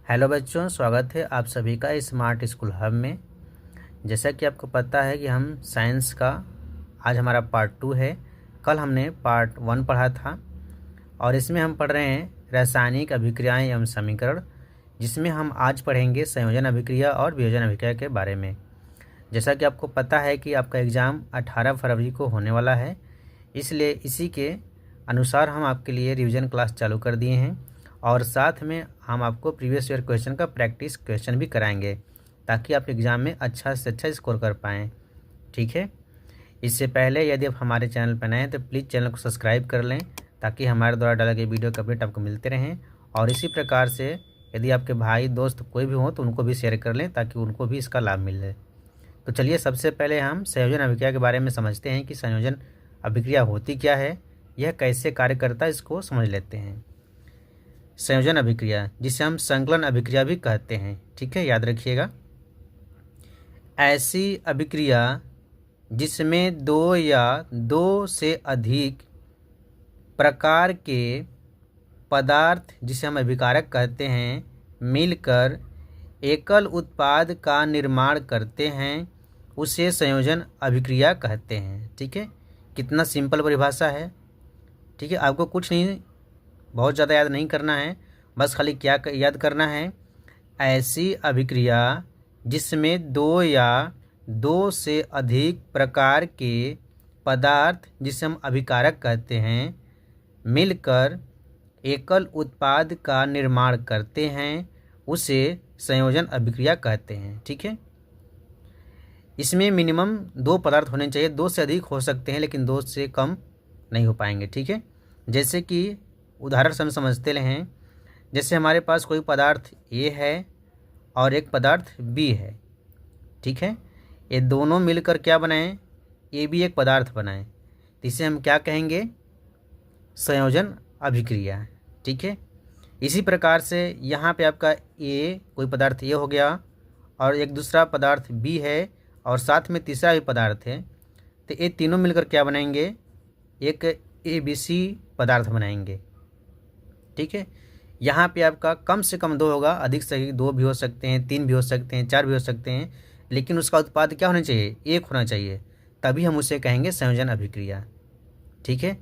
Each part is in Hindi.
हेलो बच्चों, स्वागत है आप सभी का स्मार्ट स्कूल हब में। जैसा कि आपको पता है कि हम साइंस का आज हमारा पार्ट 2 है। कल हमने पार्ट 1 पढ़ा था और इसमें हम पढ़ रहे हैं रासायनिक अभिक्रियाएं एवं समीकरण, जिसमें हम आज पढ़ेंगे संयोजन अभिक्रिया और वियोजन अभिक्रिया के बारे में। जैसा कि आपको पता है कि आपका एग्ज़ाम 18 फरवरी को होने वाला है, इसलिए इसी के अनुसार हम आपके लिए रिवीजन क्लास चालू कर दिए हैं और साथ में हम आपको प्रीवियस ईयर क्वेश्चन का प्रैक्टिस क्वेश्चन भी कराएंगे ताकि आप एग्ज़ाम में अच्छा से अच्छा स्कोर कर पाएँ। ठीक है। इससे पहले यदि आप हमारे चैनल पर नए हैं तो प्लीज़ चैनल को सब्सक्राइब कर लें ताकि हमारे द्वारा डाले गए वीडियो का अपडेट आपको मिलते रहें। और इसी प्रकार से यदि आपके भाई दोस्त कोई भी हो तो उनको भी शेयर कर लें ताकि उनको भी इसका लाभ मिले। तो चलिए सबसे पहले हम संयोजन अभिक्रिया के बारे में समझते हैं कि संयोजन अभिक्रिया होती क्या है, यह कैसे कार्य करता है, इसको समझ लेते हैं। संयोजन अभिक्रिया, जिसे हम संकलन अभिक्रिया भी कहते हैं, ठीक है, याद रखिएगा। ऐसी अभिक्रिया जिसमें दो या दो से अधिक प्रकार के पदार्थ, जिसे हम अभिकारक कहते हैं, मिलकर एकल उत्पाद का निर्माण करते हैं, उसे संयोजन अभिक्रिया कहते हैं। ठीक है, कितना सिंपल परिभाषा है। ठीक है, आपको कुछ नहीं, बहुत ज़्यादा याद नहीं करना है, बस खाली क्या याद करना है, ऐसी अभिक्रिया जिसमें दो या दो से अधिक प्रकार के पदार्थ, जिसे हम अभिकारक कहते हैं, मिलकर एकल उत्पाद का निर्माण करते हैं, उसे संयोजन अभिक्रिया कहते हैं। ठीक है, इसमें मिनिमम दो पदार्थ होने चाहिए, दो से अधिक हो सकते हैं लेकिन दो से कम नहीं हो पाएंगे। ठीक है, जैसे कि उदाहरण से हम समझते हैं, जैसे हमारे पास कोई पदार्थ ए है और एक पदार्थ बी है। ठीक है, ये दोनों मिलकर क्या बनाएं, ए बी एक पदार्थ बनाएं, तो इसे हम क्या कहेंगे, संयोजन अभिक्रिया। ठीक है, इसी प्रकार से यहाँ पे आपका ए, कोई पदार्थ ए हो गया और एक दूसरा पदार्थ बी है और साथ में तीसरा भी पदार्थ है, तो ये तीनों मिलकर क्या बनाएंगे, एक ए बी सी पदार्थ बनाएंगे। ठीक है, यहाँ पे आपका कम से कम दो होगा, अधिक से अधिक दो भी हो सकते हैं, तीन भी हो सकते हैं, चार भी हो सकते हैं, लेकिन उसका उत्पाद क्या होना चाहिए, एक होना चाहिए, तभी हम उसे कहेंगे संयोजन अभिक्रिया। ठीक है,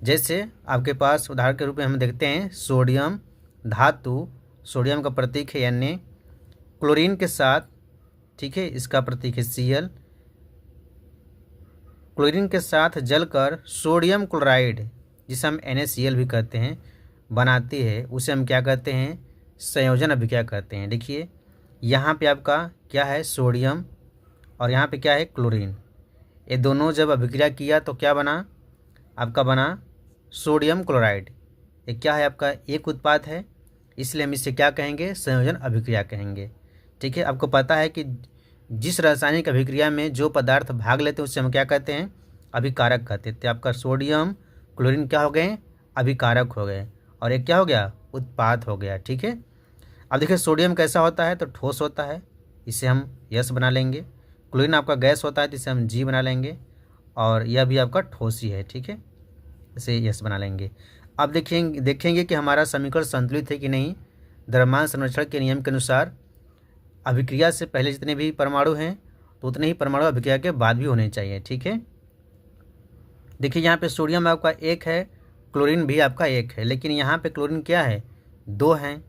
जैसे आपके पास उदाहरण के रूप में हम देखते हैं सोडियम धातु, सोडियम का प्रतीक है Na, क्लोरीन के साथ, ठीक है, इसका प्रतीक है Cl, क्लोरीन के साथ जलकर सोडियम क्लोराइड, जिसे हम NaCl भी कहते हैं, बनाती है, उसे हम क्या कहते हैं, संयोजन अभिक्रिया कहते हैं। देखिए यहाँ पे आपका क्या है, सोडियम, और यहाँ पे क्या है, क्लोरीन। ये दोनों जब अभिक्रिया किया तो क्या बना, आपका बना सोडियम क्लोराइड। ये क्या है, आपका एक उत्पाद है, इसलिए हम इसे क्या कहेंगे, संयोजन अभिक्रिया कहेंगे। ठीक है, आपको पता है कि जिस रासायनिक अभिक्रिया में जो पदार्थ भाग लेते हैं उसे हम क्या कहते हैं, अभिकारक कहते हैं। तो आपका सोडियम क्लोरीन क्या हो गए, अभिकारक हो गए, और एक क्या हो गया, उत्पाद हो गया। ठीक है, अब देखिए सोडियम कैसा होता है, तो ठोस होता है, इसे हम यस बना लेंगे। क्लोरीन आपका गैस होता है तो इसे हम जी बना लेंगे, और यह भी आपका ठोस ही है। ठीक है, इसे यस बना लेंगे। अब देखेंगे कि हमारा समीकरण संतुलित है कि नहीं। द्रव्यमान संरक्षण के नियम के अनुसार अभिक्रिया से पहले जितने भी परमाणु हैं तो उतने ही परमाणु अभिक्रिया के बाद भी होने चाहिए। ठीक है, देखिए यहाँ पे सोडियम आपका एक है, क्लोरीन भी आपका एक है, लेकिन यहाँ पे क्लोरीन क्या है, दो हैं,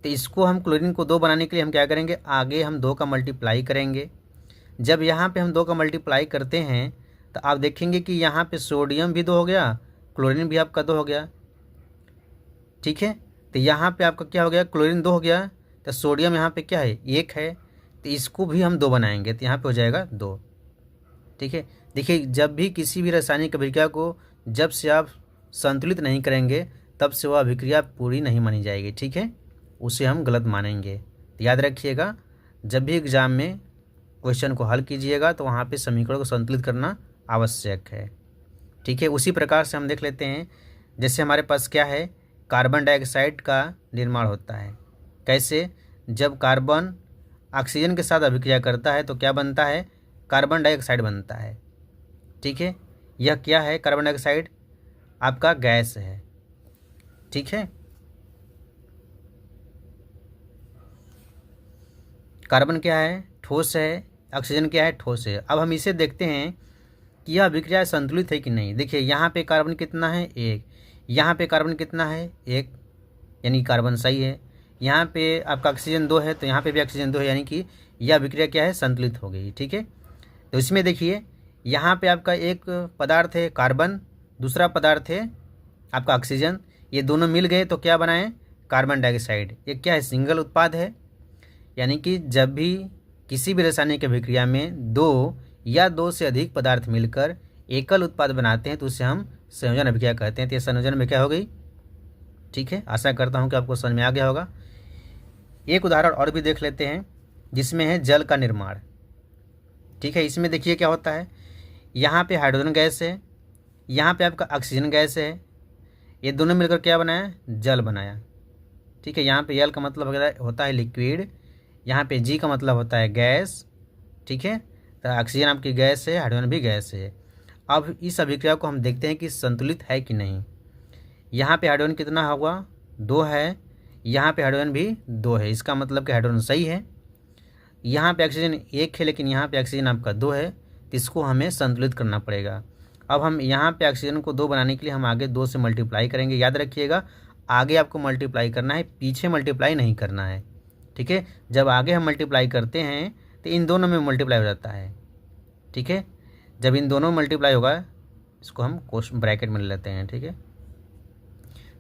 तो इसको हम क्लोरीन को दो बनाने के लिए हम क्या करेंगे, आगे हम दो का मल्टीप्लाई करेंगे। जब यहाँ पे हम दो का मल्टीप्लाई करते हैं तो आप देखेंगे कि यहाँ पे सोडियम भी दो हो गया, क्लोरीन भी आपका दो हो गया। ठीक है, तो यहाँ पे आपका क्या हो गया, क्लोरीन दो हो गया, तो सोडियम यहाँ पे क्या है, एक है, तो इसको भी हम दो बनाएंगे तो यहाँ पे हो जाएगा दो। ठीक है, देखिए जब भी किसी भी रासायनिक अभिक्रिया को जब से आप संतुलित नहीं करेंगे तब से वह अभिक्रिया पूरी नहीं मानी जाएगी। ठीक है, उसे हम गलत मानेंगे। तो याद रखिएगा, जब भी एग्ज़ाम में क्वेश्चन को हल कीजिएगा तो वहाँ पे समीकरण को संतुलित करना आवश्यक है। ठीक है, उसी प्रकार से हम देख लेते हैं, जैसे हमारे पास क्या है, कार्बन डाइऑक्साइड का निर्माण होता है। कैसे, जब कार्बन ऑक्सीजन के साथ अभिक्रिया करता है तो क्या बनता है, कार्बन डाइऑक्साइड बनता है। ठीक है, यह क्या है, कार्बन डाइऑक्साइड आपका गैस है। ठीक है, कार्बन क्या है, ठोस है, ऑक्सीजन क्या है, ठोस है। अब हम इसे देखते हैं कि यह अभिक्रिया संतुलित है कि नहीं। देखिए यहाँ पे कार्बन कितना है, 1, यहाँ पे कार्बन कितना है, 1, यानी कार्बन सही है। यहाँ पे आपका ऑक्सीजन 2 है, तो यहाँ पे भी ऑक्सीजन 2 है, यानी कि यह अभिक्रिया क्या है, संतुलित हो गई। ठीक है, तो इसमें देखिए यहाँ पे आपका एक पदार्थ है कार्बन, दूसरा पदार्थ है आपका ऑक्सीजन, ये दोनों मिल गए तो क्या बनाए, कार्बन डाइऑक्साइड। ये क्या है, सिंगल उत्पाद है, यानी कि जब भी किसी भी रासायनिक अभिक्रिया में 2 या 2 से अधिक पदार्थ मिलकर एकल उत्पाद बनाते हैं तो उसे हम संयोजन अभिक्रिया कहते हैं। तो ये संयोजन अभिक्रिया हो गई। ठीक है, आशा करता हूँ कि आपको समझ में आ गया होगा। एक उदाहरण और भी देख लेते हैं जिसमें है जल का निर्माण। ठीक है, इसमें देखिए क्या होता है, यहाँ पे हाइड्रोजन गैस है, यहाँ पे आपका ऑक्सीजन गैस है, ये दोनों मिलकर क्या बनाया, जल बनाया। ठीक है, यहाँ पे एल का मतलब होता है लिक्विड, यहाँ पे जी का मतलब होता है गैस। ठीक है, तो ऑक्सीजन आपकी गैस है, हाइड्रोजन भी गैस है। अब इस अभिक्रिया को हम देखते हैं कि संतुलित है कि नहीं। यहाँ पे हाइड्रोजन कितना होगा, 2 है, यहाँ पे हाइड्रोजन भी 2 है, इसका मतलब कि हाइड्रोजन सही है। यहाँ पे ऑक्सीजन 1 है लेकिन यहाँ पे ऑक्सीजन आपका 2 है, तो इसको हमें संतुलित करना पड़ेगा। अब हम यहाँ पे ऑक्सीजन को 2 बनाने के लिए हम आगे 2 से मल्टीप्लाई करेंगे। याद रखिएगा, आगे आपको मल्टीप्लाई करना है, पीछे मल्टीप्लाई नहीं करना है। ठीक है, जब आगे हम मल्टीप्लाई करते हैं तो इन दोनों में मल्टीप्लाई हो जाता है। ठीक है, जब इन दोनों मल्टीप्लाई होगा, इसको हम क्वेश्चन ब्रैकेट में ले लेते हैं। ठीक है,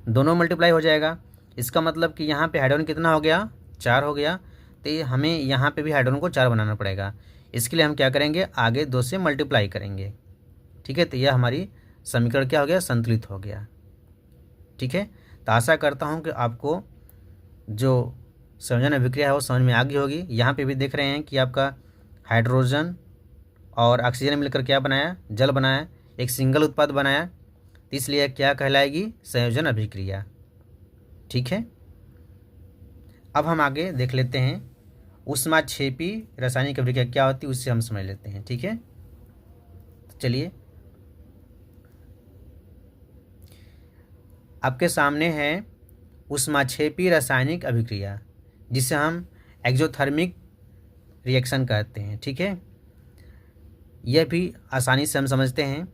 दोनों मल्टीप्लाई हो जाएगा, इसका मतलब कि यहाँ पे हाइड्रोजन कितना हो गया, 4 हो गया, तो हमें यहाँ पे भी हाइड्रोजन को 4 बनाना पड़ेगा। इसके लिए हम क्या करेंगे, आगे 2 से मल्टीप्लाई करेंगे। ठीक है, तो यह हमारी समीकरण क्या हो गया, संतुलित हो गया। ठीक है, तो आशा करता हूँ कि आपको जो संयोजन अभिक्रिया है वो समझ में आ गई होगी। यहाँ पे भी देख रहे हैं कि आपका हाइड्रोजन और ऑक्सीजन मिलकर क्या बनाया, जल बनाया, एक सिंगल उत्पाद बनाया, तो इसलिए क्या कहलाएगी, संयोजन अभिक्रिया। ठीक है, अब हम आगे देख लेते हैं ऊष्माक्षेपी रासायनिक अभिक्रिया क्या होती है, उससे हम समझ लेते हैं। ठीक है, तो चलिए आपके सामने है ऊष्माक्षेपी रासायनिक अभिक्रिया, जिसे हम एक्सोथर्मिक रिएक्शन कहते हैं। ठीक है, यह भी आसानी से हम समझते हैं।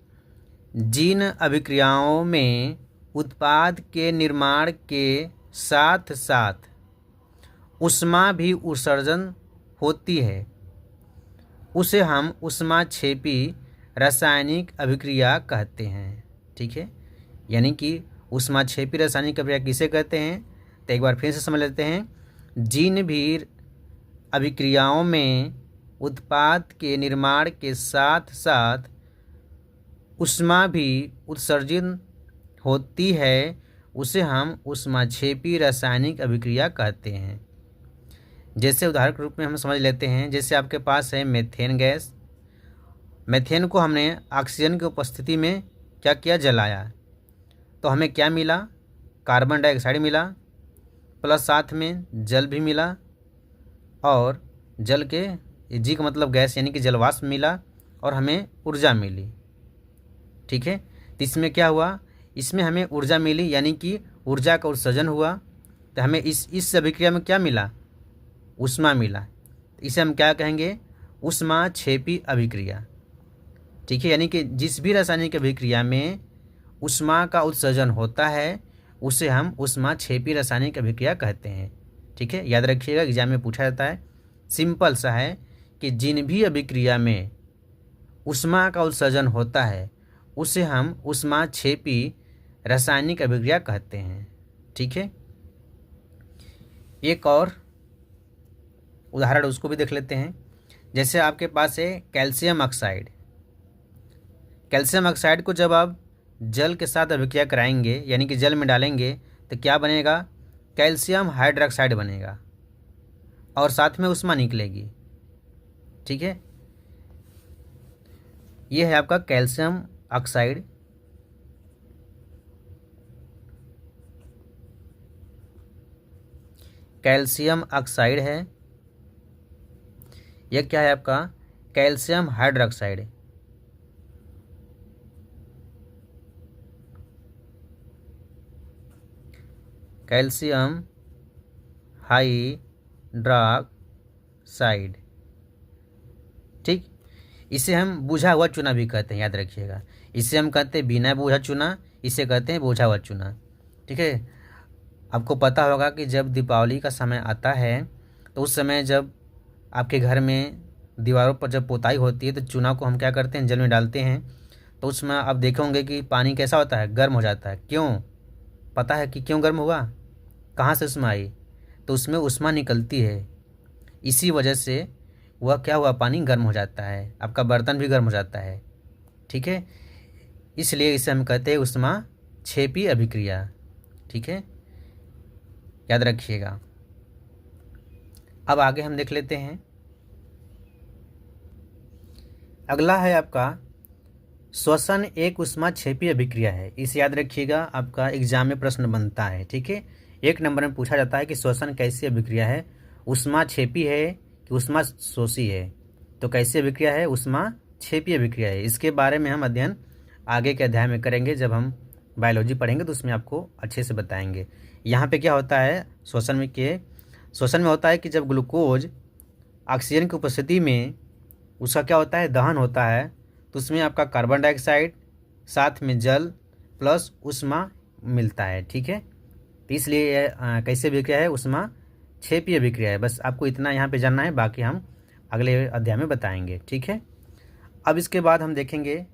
जिन अभिक्रियाओं में उत्पाद के निर्माण के साथ साथ ऊष्मा भी उत्सर्जन होती है, उसे हम ऊष्माक्षेपी रासायनिक अभिक्रिया कहते हैं। ठीक है, यानी कि ऊष्माक्षेपी रासायनिक अभिक्रिया किसे कहते हैं, तो एक बार फिर से समझ लेते हैं। जिन भी अभिक्रियाओं में उत्पाद के निर्माण के साथ साथ ऊष्मा भी उत्सर्जित होती है, उसे हम ऊष्माक्षेपी रासायनिक अभिक्रिया कहते हैं। जैसे उदाहरण के रूप में हम समझ लेते हैं, जैसे आपके पास है मेथेन गैस। मेथेन को हमने ऑक्सीजन की उपस्थिति में क्या किया, जलाया, तो हमें क्या मिला, कार्बन डाइऑक्साइड मिला, प्लस साथ में जल भी मिला, और जल के जी का मतलब गैस यानी कि जलवाष्प मिला, और हमें ऊर्जा मिली। ठीक है, तो इसमें क्या हुआ, इसमें हमें ऊर्जा मिली, यानी कि ऊर्जा का उत्सर्जन हुआ, तो हमें इस अभिक्रिया में क्या मिला, ऊष्मा मिला। इसे हम क्या कहेंगे, ऊष्माक्षेपी अभिक्रिया। ठीक है, यानी कि जिस भी रासायनिक अभिक्रिया में ऊष्मा का उत्सर्जन होता है उसे हम ऊष्माक्षेपी रासायनिक अभिक्रिया कहते हैं। ठीक है, याद रखिएगा, एग्जाम में पूछा जाता है, सिंपल सा है कि जिन भी अभिक्रिया में ऊष्मा का उत्सर्जन होता है उसे हम ऊष्माक्षेपी रासायनिक अभिक्रिया कहते हैं। ठीक है, एक और उदाहरण उसको भी देख लेते हैं। जैसे आपके पास है कैल्शियम ऑक्साइड। कैल्शियम ऑक्साइड को जब आप जल के साथ अभिक्रिया कराएंगे, यानी कि जल में डालेंगे, तो क्या बनेगा, कैल्शियम हाइड्रोक्साइड बनेगा, और साथ में ऊष्मा निकलेगी। ठीक है, यह है आपका कैल्शियम ऑक्साइड। कैल्शियम ऑक्साइड है, यह क्या है आपका, calcium hydroxide. Calcium hydroxide side. ठीक, इसे हम बुझा हुआ चूना भी कहते हैं, याद रखिएगा। इसे हम कहते हैं बिना बुझा चूना, इसे कहते हैं बुझा हुआ चूना। ठीक है, आपको पता होगा कि जब दीपावली का समय आता है तो उस समय जब आपके घर में दीवारों पर जब पोताई होती है तो चूना को हम क्या करते हैं, जल में डालते हैं। तो उसमें आप देखे होंगे कि पानी कैसा होता है, गर्म हो जाता है। क्यों, पता है कि क्यों गर्म हुआ, कहाँ से उष्मा आई? तो उसमें उष्मा निकलती है, इसी वजह से वह क्या हुआ, पानी गर्म हो जाता है, आपका बर्तन भी गर्म हो जाता है। ठीक है, इसलिए इसे हम कहते हैं उष्मा क्षेपी अभिक्रिया। ठीक है, याद रखिएगा। अब आगे हम देख लेते हैं, अगला है आपका श्वसन एक उष्माक्षेपी अभिक्रिया है। इसे याद रखिएगा, आपका एग्जाम में प्रश्न बनता है। ठीक है, 1 नंबर में पूछा जाता है कि श्वसन कैसी अभिक्रिया है, उष्माक्षेपी है कि उष्माशोषी है। तो कैसी अभिक्रिया है, उष्माक्षेपी अभिक्रिया है। इसके बारे में हम अध्ययन आगे के अध्याय में करेंगे, जब हम बायोलॉजी पढ़ेंगे तो उसमें आपको अच्छे से बताएंगे। यहाँ पे क्या होता है, श्वसन में होता है कि जब ग्लूकोज ऑक्सीजन की उपस्थिति में उसका क्या होता है, दहन होता है, तो उसमें आपका कार्बन डाइऑक्साइड साथ में जल प्लस उष्मा मिलता है। ठीक है, तो इसलिए यह कैसे अभिक्रिया है, उष्माक्षेपी अभिक्रिया है। बस आपको इतना यहाँ पे जानना है, बाकी हम अगले अध्याय में बताएंगे। ठीक है, अब इसके बाद हम देखेंगे,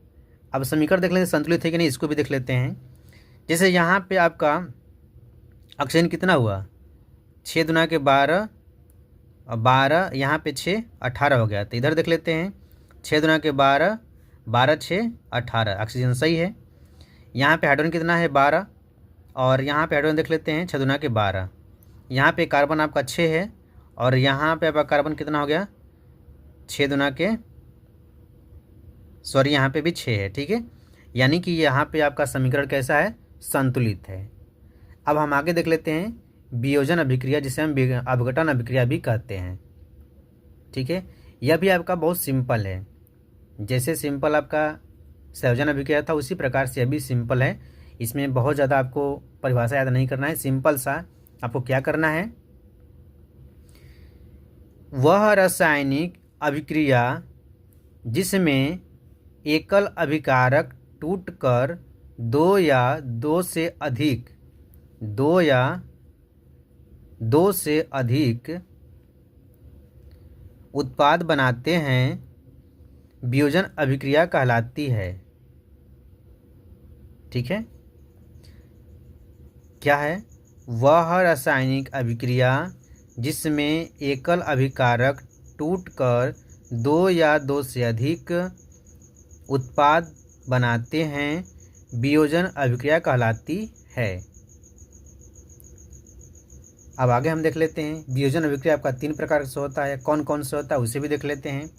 अब समीकरण देख लेते संतुलित है कि नहीं, इसको भी देख लेते हैं। जैसे यहाँ पे आपका ऑक्सीजन कितना हुआ, 6 दूना के 12 और 12, यहाँ पे 6 18 हो गया। तो इधर देख लेते हैं, 6 दूना के 12, 12 6 18, ऑक्सीजन सही है। यहाँ पे हाइड्रोजन कितना है, 12, और यहाँ पे हाइड्रोजन देख लेते हैं 6 दूना के 12। यहाँ पे कार्बन आपका 6 है, और यहाँ पे आपका कार्बन कितना हो गया, 6 दूना के यहाँ पे भी 6 है। ठीक है, यानी कि यहाँ पे आपका समीकरण कैसा है, संतुलित है। अब हम आगे देख लेते हैं वियोजन अभिक्रिया, जिसे हम अपघटन अभिक्रिया भी कहते हैं। ठीक है, यह भी आपका बहुत सिंपल है। जैसे सिंपल आपका संयोजन अभिक्रिया था, उसी प्रकार से यह भी सिंपल है। इसमें बहुत ज़्यादा आपको परिभाषा याद नहीं करना है, सिंपल सा आपको क्या करना है, वह रासायनिक अभिक्रिया जिसमें एकल अभिकारक टूटकर दो या दो से अधिक उत्पाद बनाते हैं, वियोजन अभिक्रिया कहलाती है। ठीक है, क्या है, वह रासायनिक अभिक्रिया जिसमें एकल अभिकारक टूटकर दो से अधिक उत्पाद बनाते हैं, वियोजन अभिक्रिया कहलाती है। अब आगे हम देख लेते हैं, वियोजन अभिक्रिया आपका 3 प्रकार से होता है। कौन कौन से होता है उसे भी देख लेते हैं।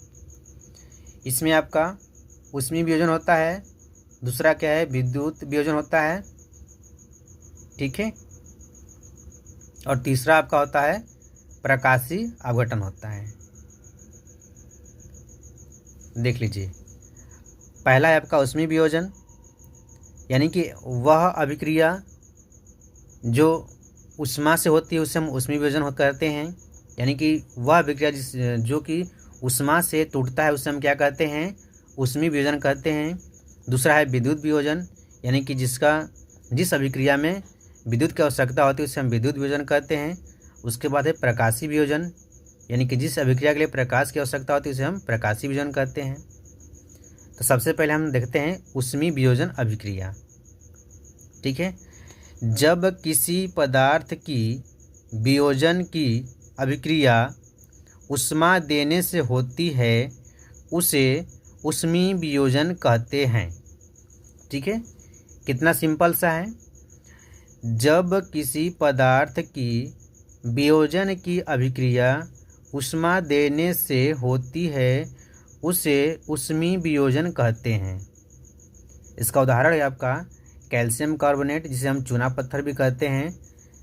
इसमें आपका ऊष्मीय वियोजन होता है, दूसरा क्या है, विद्युत वियोजन होता है। ठीक है, और तीसरा आपका होता है प्रकाशीय अपघटन होता है। देख लीजिए, पहला है आपका ऊष्मीय वियोजन, यानी कि वह अभिक्रिया जो ऊष्मा से होती है उसे हम ऊष्मीय वियोजन कहते हैं। यानी कि वह अभिक्रिया जो कि ऊष्मा से टूटता है उसे हम क्या कहते हैं, ऊष्मीय वियोजन कहते हैं। दूसरा है विद्युत वियोजन, यानी कि जिस अभिक्रिया में विद्युत की आवश्यकता होती है उसे हम विद्युत वियोजन कहते हैं। उसके बाद है प्रकाशीय वियोजन, यानी कि जिस अभिक्रिया के लिए प्रकाश की आवश्यकता होती है उसे हम प्रकाशीय वियोजन कहते हैं। तो सबसे पहले हम देखते हैं ऊष्मीय वियोजन अभिक्रिया। ठीक है, जब किसी पदार्थ की वियोजन की अभिक्रिया ऊष्मा देने से होती है उसे ऊष्मीय वियोजन कहते हैं। ठीक है, कितना सिंपल सा है, जब किसी पदार्थ की वियोजन की अभिक्रिया ऊष्मा देने से होती है उसे ऊष्मीय वियोजन कहते हैं। इसका उदाहरण है आपका कैल्शियम कार्बोनेट, जिसे हम चूना पत्थर भी कहते हैं।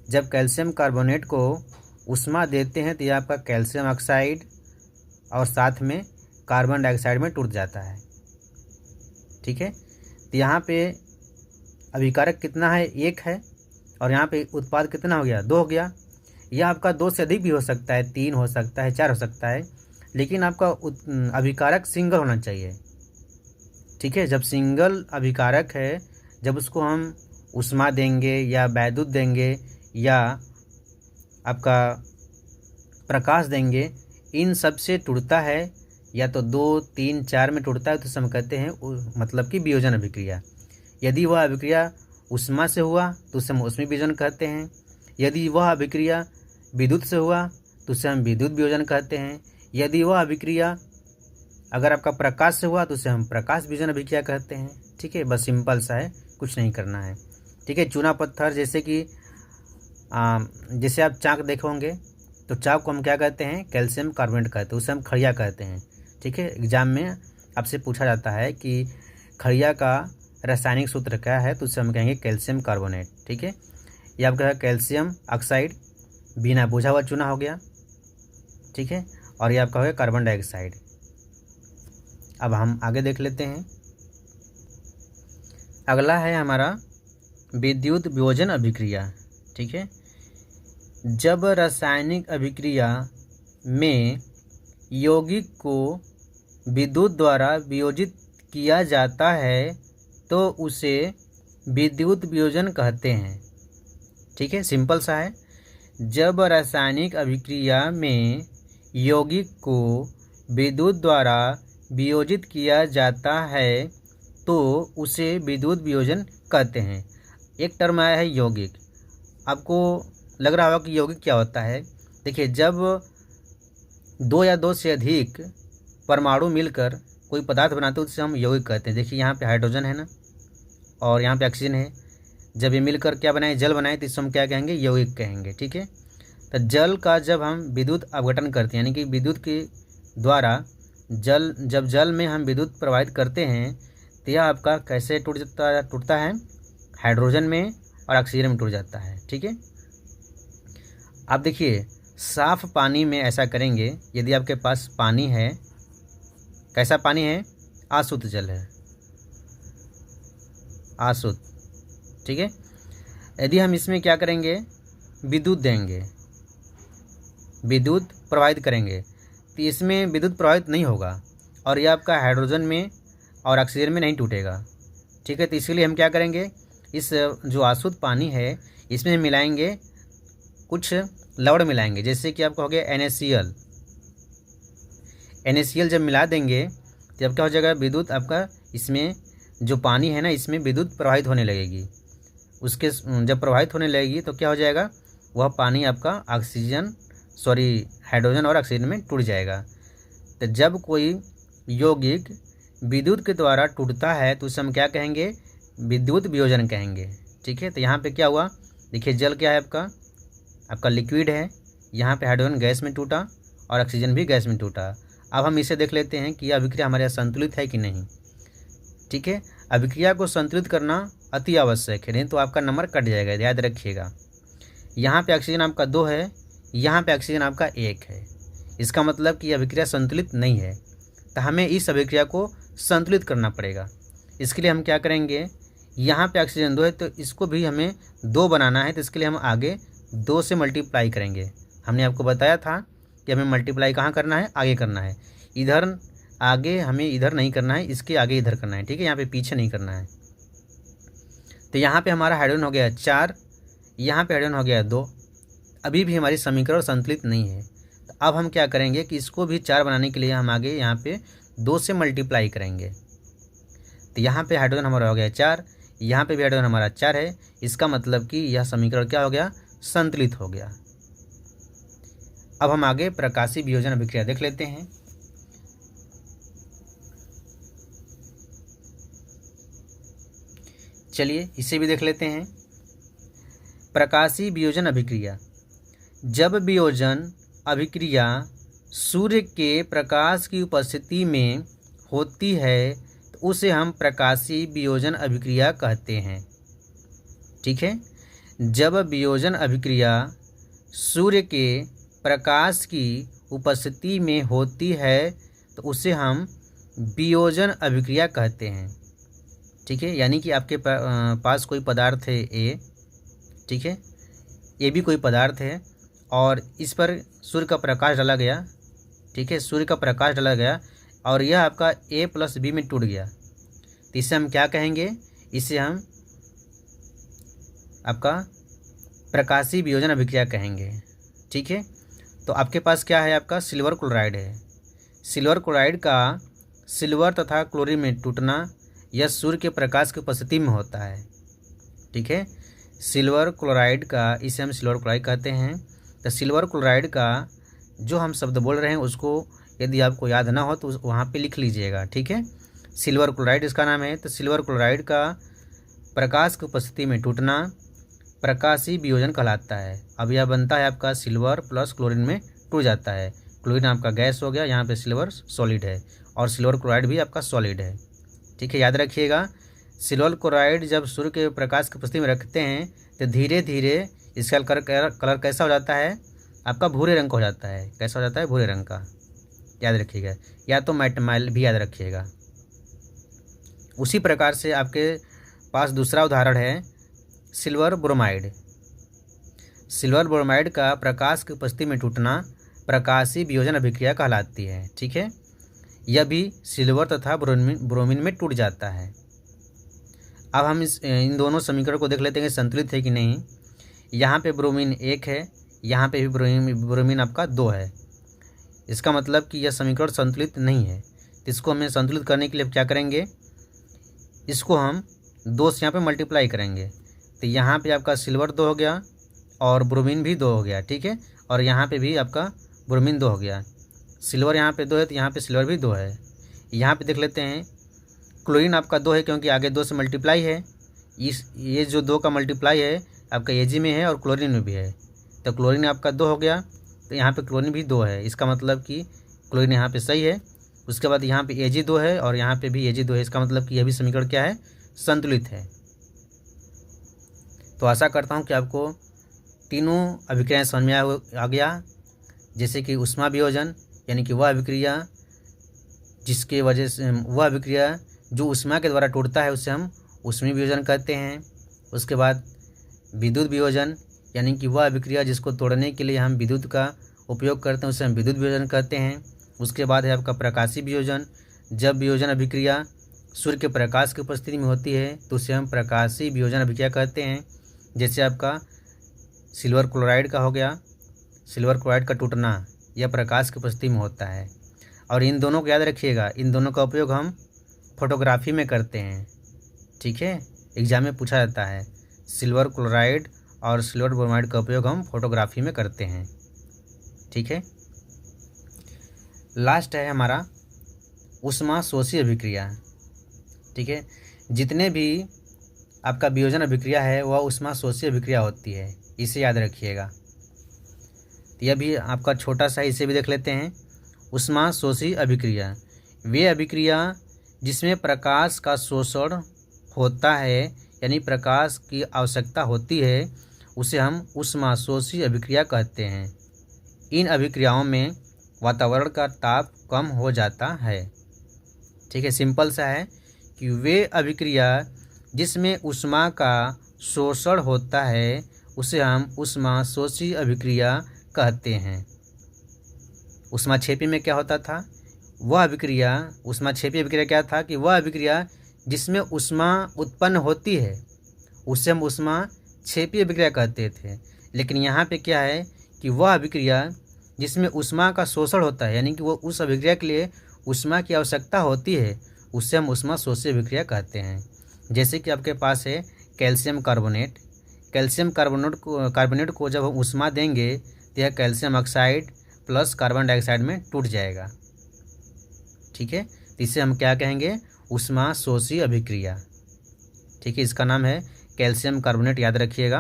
जब कैल्शियम कार्बोनेट को ऊष्मा देते हैं तो यह आपका कैल्शियम ऑक्साइड और साथ में कार्बन डाइऑक्साइड में टूट जाता है। ठीक है, तो यहाँ पे अभिकारक कितना है, 1 है, और यहाँ पे उत्पाद कितना हो गया, 2 हो गया। यह आपका 2 से अधिक भी हो सकता है, 3 हो सकता है, 4 हो सकता है, लेकिन आपका अभिकारक सिंगल होना चाहिए। ठीक है, जब सिंगल अभिकारक है, जब उसको हम ऊष्मा देंगे या वैद्युत देंगे या आपका प्रकाश देंगे, इन सब से टूटता है, या तो 2, 3, 4 में टूटता है, तो इसे हम कहते हैं मतलब कि वियोजन अभिक्रिया। यदि वह अभिक्रिया ऊष्मा से हुआ तो उसे हम ऊष्मीय वियोजन कहते हैं। यदि वह अभिक्रिया विद्युत से हुआ तो उसे हम विद्युत वियोजन कहते हैं। यदि वह अभिक्रिया अगर आपका प्रकाश से हुआ तो उसे हम प्रकाश वियोजन अभिक्रिया कहते हैं। ठीक है, बस सिंपल सा है, कुछ नहीं करना है। ठीक है, चूना पत्थर जैसे कि जैसे आप चाक देखे होंगे, तो चाक को हम क्या कहते हैं, कैल्शियम कार्बोनेट कहते हैं, उसे हम खड़िया कहते हैं। ठीक है, एग्जाम में आपसे पूछा जाता है कि खड़िया का रासायनिक सूत्र क्या है, तो उसे हम कहेंगे कैल्शियम कार्बोनेट। ठीक है, ये आपका कैल्शियम ऑक्साइड बिना बुझा हुआ चूना हो गया। ठीक है, और ये आपका हो गया कार्बन डाइऑक्साइड। अब हम आगे देख लेते हैं। अगला है हमारा विद्युत वियोजन अभिक्रिया। ठीक है, जब रासायनिक अभिक्रिया में यौगिक को विद्युत द्वारा वियोजित किया जाता है तो उसे विद्युत वियोजन कहते हैं। ठीक है, सिंपल सा है। जब रासायनिक अभिक्रिया में यौगिक को विद्युत द्वारा वियोजित किया जाता है तो उसे विद्युत वियोजन कहते हैं। एक टर्म आया है यौगिक। आपको लग रहा होगा कि यौगिक क्या होता है। देखिए, जब 2 या 2 से अधिक परमाणु मिलकर कोई पदार्थ बनाते हैं उसे हम यौगिक कहते हैं। देखिए, यहाँ पे हाइड्रोजन है ना, और यहाँ पे ऑक्सीजन है। जब ये मिलकर क्या बनाए, जल बनाए, तो इसको हम क्या कहेंगे, यौगिक कहेंगे। ठीक है, तो जल का जब हम विद्युत अपघटन करते हैं, यानी कि विद्युत के द्वारा जब जल में हम विद्युत प्रवाहित करते हैं तो यह आपका कैसे टूटता है, हाइड्रोजन में और ऑक्सीजन में टूट जाता है। ठीक है, आप देखिए साफ पानी में ऐसा करेंगे। यदि आपके पास पानी है, कैसा पानी है, अशुद्ध जल है, अशुद्ध। ठीक है, यदि हम इसमें क्या करेंगे, विद्युत देंगे, विद्युत प्रवाहित करेंगे, तो इसमें विद्युत प्रवाहित नहीं होगा और यह आपका हाइड्रोजन में और ऑक्सीजन में नहीं टूटेगा। ठीक है, तो इसीलिए हम क्या करेंगे, इस जो अशुद्ध पानी है इसमें मिलाएंगे कुछ लवण मिलाएंगे, जैसे कि आपका हो गया NaCl। NaCl जब मिला देंगे तब क्या हो जाएगा, विद्युत आपका इसमें जो पानी है ना, इसमें विद्युत प्रवाहित होने लगेगी। उसके जब प्रवाहित होने लगेगी तो क्या हो जाएगा, वह पानी आपका हाइड्रोजन और ऑक्सीजन में टूट जाएगा। तो जब कोई यौगिक विद्युत के द्वारा टूटता है तो उसे हम क्या कहेंगे, विद्युत वियोजन कहेंगे। ठीक है, तो यहाँ पे क्या हुआ, देखिए जल क्या है, आपका लिक्विड है। यहाँ पे हाइड्रोजन गैस में टूटा और ऑक्सीजन भी गैस में टूटा। अब हम इसे देख लेते हैं कि अभिक्रिया हमारे यहाँ संतुलित है कि नहीं। ठीक है, अभिक्रिया को संतुलित करना अति आवश्यक है, नहीं तो आपका नंबर कट जाएगा, याद रखिएगा। यहाँ पे ऑक्सीजन आपका 2 है, यहाँ पे ऑक्सीजन आपका 1 है, इसका मतलब कि अभिक्रिया संतुलित नहीं है। तो हमें इस अभिक्रिया को संतुलित करना पड़ेगा। इसके लिए हम क्या करेंगे, यहाँ पे ऑक्सीजन 2 है तो इसको भी हमें 2 बनाना है, तो इसके लिए हम आगे 2 से मल्टीप्लाई करेंगे। हमने आपको बताया था कि हमें मल्टीप्लाई कहाँ करना है, आगे करना है। इधर आगे हमें इधर नहीं करना है, इसके आगे इधर करना है। ठीक है, यहाँ पे पीछे नहीं करना है। तो यहाँ पे हमारा हाइड्रोजन हो गया 4, यहाँ पे हाइड्रोजन हो गया 2। अभी भी हमारी समीकरण संतुलित नहीं है। तो अब हम क्या करेंगे कि इसको भी 4 बनाने के लिए हम आगे यहाँ पे 2 से मल्टीप्लाई करेंगे। तो यहाँ पे हाइड्रोजन हमारा हो गया 4, यहाँ पे भी हाइड्रोजन हमारा 4 है। इसका मतलब कि यह समीकरण क्या हो गया, संतुलित हो गया। अब हम आगे प्रकाशीय वियोजन अभिक्रिया देख लेते हैं। चलिए इसे भी देख लेते हैं। प्रकाशीय वियोजन अभिक्रिया, जब वियोजन अभिक्रिया सूर्य के प्रकाश की उपस्थिति में होती है तो उसे हम प्रकाशीय वियोजन अभिक्रिया कहते हैं। ठीक है, जब वियोजन अभिक्रिया सूर्य के प्रकाश की उपस्थिति में होती है तो उसे हम वियोजन अभिक्रिया कहते हैं। ठीक है, यानी कि आपके पास कोई पदार्थ है A, ठीक है, ये भी कोई पदार्थ है और इस पर सूर्य का प्रकाश डाला गया, ठीक है, सूर्य का प्रकाश डाला गया और यह आपका A+B में टूट गया, तो इसे हम क्या कहेंगे, इसे हम आपका प्रकाशीय वियोजन अभिक्रिया कहेंगे। ठीक है, तो आपके पास क्या है, आपका सिल्वर क्लोराइड है। सिल्वर क्लोराइड का सिल्वर तथा क्लोरीन में टूटना यह सूर्य के प्रकाश की उपस्थिति में होता है। ठीक है, सिल्वर क्लोराइड का, इसे हम सिल्वर क्लोराइड कहते हैं। तो सिल्वर क्लोराइड का जो हम शब्द बोल रहे हैं उसको यदि आपको याद ना हो तो वहाँ पे लिख लीजिएगा। ठीक है, सिल्वर क्लोराइड इसका नाम है। तो सिल्वर क्लोराइड का प्रकाश की उपस्थिति में टूटना प्रकाशीय वियोजन कहलाता है। अब यह बनता है आपका सिल्वर प्लस क्लोरीन में टूट जाता है। क्लोरीन आपका गैस हो गया, यहाँ पे सिल्वर सॉलिड है और सिल्वर क्लोराइड भी आपका सॉलिड है। ठीक है, याद रखिएगा, सिल्वर क्लोराइड जब सूर्य के प्रकाश की उपस्थिति में रखते हैं तो धीरे धीरे इसका कलर कैसा हो जाता है, आपका भूरे रंग का हो जाता है। कैसा हो जाता है, भूरे रंग का, याद रखिएगा। या तो मेटमाइल भी याद रखिएगा। उसी प्रकार से आपके पास दूसरा उदाहरण है सिल्वर ब्रोमाइड। सिल्वर ब्रोमाइड का प्रकाश की उपस्थिति में टूटना प्रकाशीय वियोजन अभिक्रिया कहलाती है। ठीक है, यह भी सिल्वर तथा ब्रोमीन में टूट जाता है। अब हम इन दोनों समीकरण को देख लेते हैं संतुलित है कि नहीं। यहाँ पे ब्रोमीन 1 है, यहाँ पे भी ब्रोमीन आपका 2 है। इसका मतलब कि यह समीकरण संतुलित नहीं है। तो इसको हमें संतुलित करने के लिए क्या करेंगे, इसको हम 2 से यहाँ पे मल्टीप्लाई करेंगे। तो यहाँ पे आपका सिल्वर 2 हो गया और ब्रोमीन भी 2 हो गया। ठीक है, और यहाँ पे भी आपका ब्रोमीन 2 हो गया। सिल्वर यहाँ पे 2 है तो यहाँ पे सिल्वर भी 2 है। यहाँ पे देख लेते हैं क्लोरीन आपका 2 है क्योंकि आगे 2 से मल्टीप्लाई है। ये जो 2 का मल्टीप्लाई है आपका Ag में है और क्लोरीन में भी है। तो क्लोरीन आपका 2 हो गया, तो यहाँ पे क्लोरीन भी 2 है। इसका मतलब कि क्लोरीन यहाँ पे सही है। उसके बाद यहाँ पे Ag 2 है और यहाँ पे भी Ag 2 है। इसका मतलब कि यह भी समीकरण क्या है, संतुलित है। तो आशा करता हूँ कि आपको तीनों अभिक्रियाएं समझ में आ गया। जैसे कि ऊष्मा वियोजन यानी कि वह अभिक्रिया जिसके वजह से वह अभिक्रिया जो ऊष्मा के द्वारा टूटता है उसे हम ऊष्मीय वियोजन कहते हैं। उसके बाद विद्युत वियोजन यानी कि वह अभिक्रिया जिसको तोड़ने के लिए हम विद्युत का उपयोग करते हैं उसे हम विद्युत वियोजन कहते हैं। उसके बाद है आपका प्रकाशीय वियोजन। जब वियोजन अभिक्रिया सूर्य के प्रकाश की उपस्थिति में होती है तो उसे हम प्रकाशीय वियोजन अभिक्रिया कहते हैं। जैसे आपका सिल्वर क्लोराइड का हो गया, सिल्वर क्लोराइड का टूटना यह प्रकाश की उपस्थिति में होता है। और इन दोनों को याद रखिएगा, इन दोनों का उपयोग हम फोटोग्राफी में करते हैं। ठीक है, एग्जाम में पूछा जाता है। सिल्वर क्लोराइड और सिल्वर ब्रोमाइड का उपयोग हम फोटोग्राफी में करते हैं। ठीक है, लास्ट है हमारा ऊष्मा शोषी अभिक्रिया। ठीक है, जितने भी आपका वियोजन अभिक्रिया है वह ऊष्मा शोषी अभिक्रिया होती है, इसे याद रखिएगा। तो यह भी आपका छोटा सा, इसे भी देख लेते हैं। ऊष्मा शोषी अभिक्रिया वे अभिक्रिया जिसमें प्रकाश का शोषण होता है यानी प्रकाश की आवश्यकता होती है उसे हम ऊष्मा शोषी अभिक्रिया कहते हैं। इन अभिक्रियाओं में वातावरण का ताप कम हो जाता है। ठीक है, सिंपल सा है कि वे अभिक्रिया जिसमें ऊष्मा का शोषण होता है उसे हम ऊष्मा शोषी अभिक्रिया कहते हैं। ऊष्माक्षेपी में क्या होता था, वह अभिक्रिया, ऊष्माक्षेपी अभिक्रिया क्या था कि वह अभिक्रिया जिसमें ऊष्मा उत्पन्न होती है उसे हम ऊष्माक्षेपी अभिक्रिया कहते थे। लेकिन यहाँ पे क्या है कि वह अभिक्रिया जिसमें ऊष्मा का शोषण होता है यानी कि वो उस अभिक्रिया के लिए ऊष्मा की आवश्यकता होती है उससे हम ऊष्मा शोषी अभिक्रिया कहते हैं। जैसे कि आपके पास है कैल्शियम कार्बोनेट। कैल्शियम कार्बोनेट को जब हम ऊष्मा देंगे तो यह calcium oxide plus carbon dioxide में टूट जाएगा। ठीक है, तो इसे हम क्या कहेंगे, ऊष्मा शोषी अभिक्रिया। ठीक है, इसका नाम है कैल्शियम कार्बोनेट, याद रखिएगा।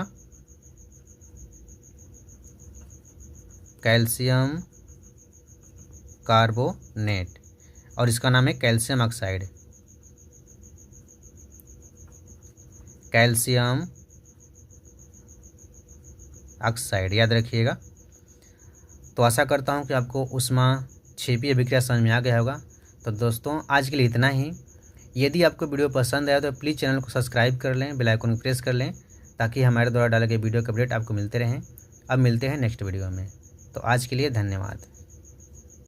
कैल्शियम कार्बोनेट और इसका नाम है कैल्शियम ऑक्साइड। कैल्शियम ऑक्साइड याद रखिएगा। तो आशा करता हूँ कि आपको ऊष्माक्षेपी अभिक्रिया समझ में आ गया होगा। तो दोस्तों आज के लिए इतना ही। यदि आपको वीडियो पसंद आया तो प्लीज़ चैनल को सब्सक्राइब कर लें, बेल आइकन प्रेस कर लें ताकि हमारे द्वारा डाले गए वीडियो के अपडेट आपको मिलते रहें। अब मिलते हैं नेक्स्ट वीडियो में। तो आज के लिए धन्यवाद।